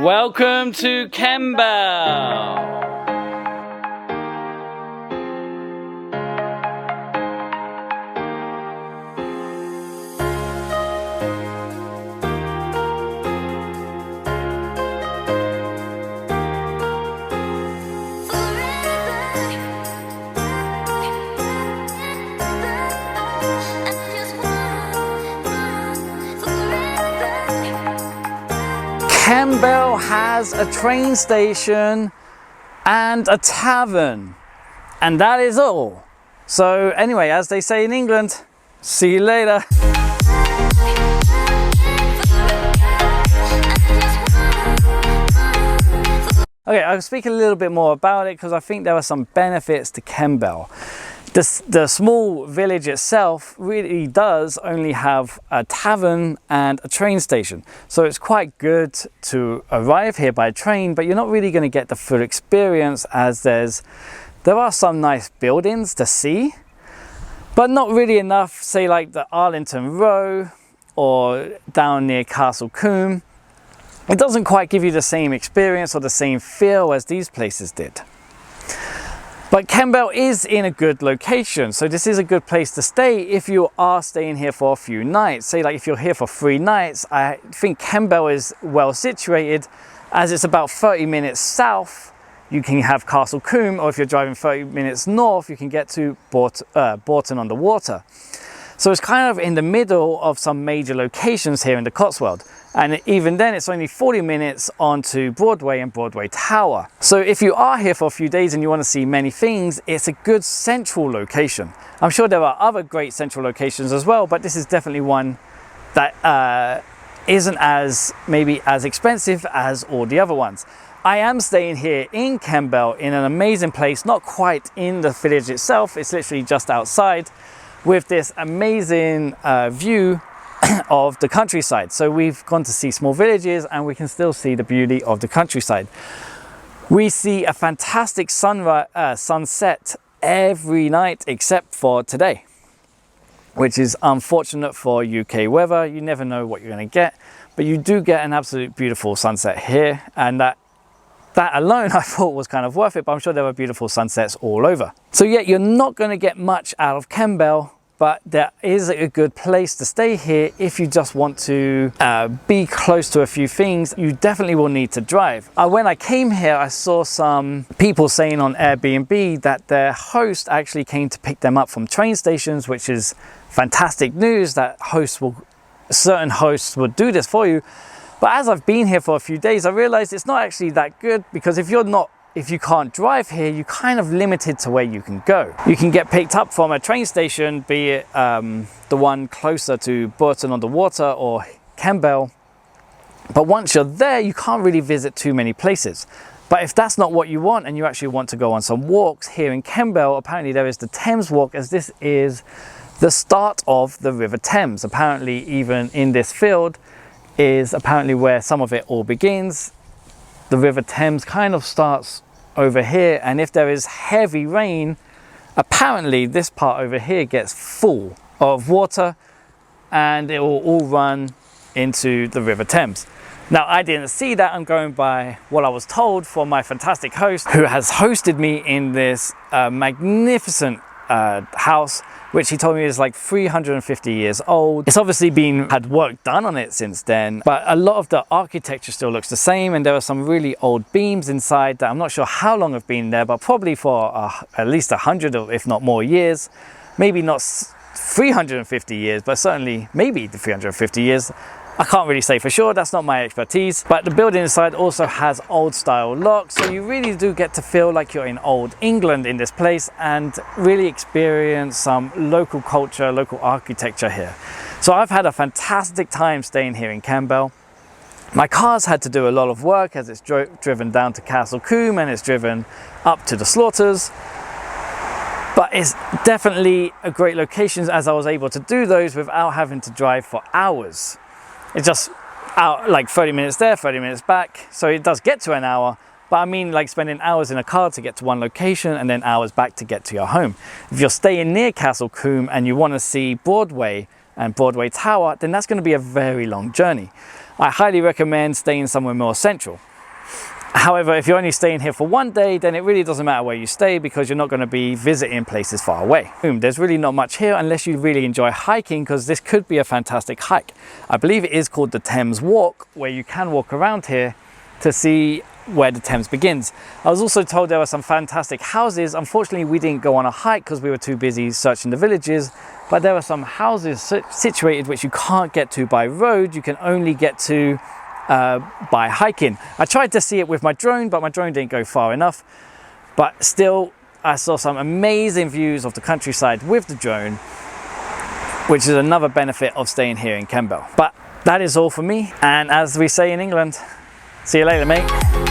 Welcome to Kemble. Kemble has a train station and a tavern, and that is all. So anyway, as they say in England, see you later. Okay, I'll speak a little bit more about it because I think there are some benefits to Kemble. The small village itself really does only have a tavern and a train station. So it's quite good to arrive here by train, but you're not really going to get the full experience as there are some nice buildings to see, but not really enough, say like the Arlington Row or down near Castle Combe. It doesn't quite give you the same experience or the same feel as these places did. But Kemble is in a good location, so this is a good place to stay if you are staying here for a few nights. Say like if you're here for 3 nights, I think Kemble is well situated as it's about 30 minutes south. You can have Castle Combe, or if you're driving 30 minutes north, you can get to Bourton-on-the-Water. So it's kind of in the middle of some major locations here in the Cotswolds. And even then, it's only 40 minutes onto Broadway and Broadway Tower. So if you are here for a few days and you want to see many things, it's a good central location. I'm sure there are other great central locations as well, but this is definitely one that isn't maybe as expensive as all the other ones. I am staying here in Kemble in an amazing place, not quite in the village itself, it's literally just outside, with this amazing view of the countryside. So we've gone to see small villages and we can still see the beauty of the countryside. We see a fantastic sunset every night except for today, which is unfortunate for UK weather. You never know what you're going to get, but you do get an absolute beautiful sunset here, and that alone I thought was kind of worth it, but I'm sure there were beautiful sunsets all over. So yeah, you're not going to get much out of Kemble, but there is a good place to stay here if you just want to be close to a few things. You definitely will need to drive. When I came here, I saw some people saying on Airbnb that their host actually came to pick them up from train stations, which is fantastic news that certain hosts would do this for you. But as I've been here for a few days, I realized it's not actually that good, because if you can't drive here, you're kind of limited to where you can go. You can get picked up from a train station, be it the one closer to Bourton-on-the-Water or Kemble. But once you're there, you can't really visit too many places. But if that's not what you want and you actually want to go on some walks here in Kemble, apparently there is the Thames Walk, as this is the start of the River Thames. Apparently even in this field is apparently where some of it all begins. The River Thames kind of starts over here, and if there is heavy rain, apparently this part over here gets full of water and it will all run into the River Thames. Now, I didn't see that. I'm going by what I was told from my fantastic host, who has hosted me in this magnificent house, which he told me is like 350 years old. It's obviously had work done on it since then, but a lot of the architecture still looks the same, and there are some really old beams inside that I'm not sure how long have been there, but probably for at least 100 or if not more years. Maybe not 350 years, but certainly maybe the 350 years. I can't really say for sure, that's not my expertise, but the building inside also has old style locks, so you really do get to feel like you're in old England in this place and really experience some local culture, local architecture here. So I've had a fantastic time staying here in Kemble. My car's had to do a lot of work as it's driven down to Castle Combe and it's driven up to the Slaughters. But it's definitely a great location, as I was able to do those without having to drive for hours. It's just out like 30 minutes there, 30 minutes back. So it does get to an hour, but I mean like spending hours in a car to get to one location and then hours back to get to your home. If you're staying near Castle Combe and you want to see Broadway and Broadway Tower, then that's going to be a very long journey. I highly recommend staying somewhere more central. However, if you're only staying here for one day, then it really doesn't matter where you stay because you're not going to be visiting places far away. There's really not much here unless you really enjoy hiking, because this could be a fantastic hike. I believe it is called the Thames Walk, where you can walk around here to see where the Thames begins. I was also told there were some fantastic houses. Unfortunately, we didn't go on a hike because we were too busy searching the villages, but there were some houses situated which you can't get to by road. You can only get to by hiking. I tried to see it with my drone, but my drone didn't go far enough. But still, I saw some amazing views of the countryside with the drone, which is another benefit of staying here in Kemble. But that is all for me. And as we say in England, see you later, mate.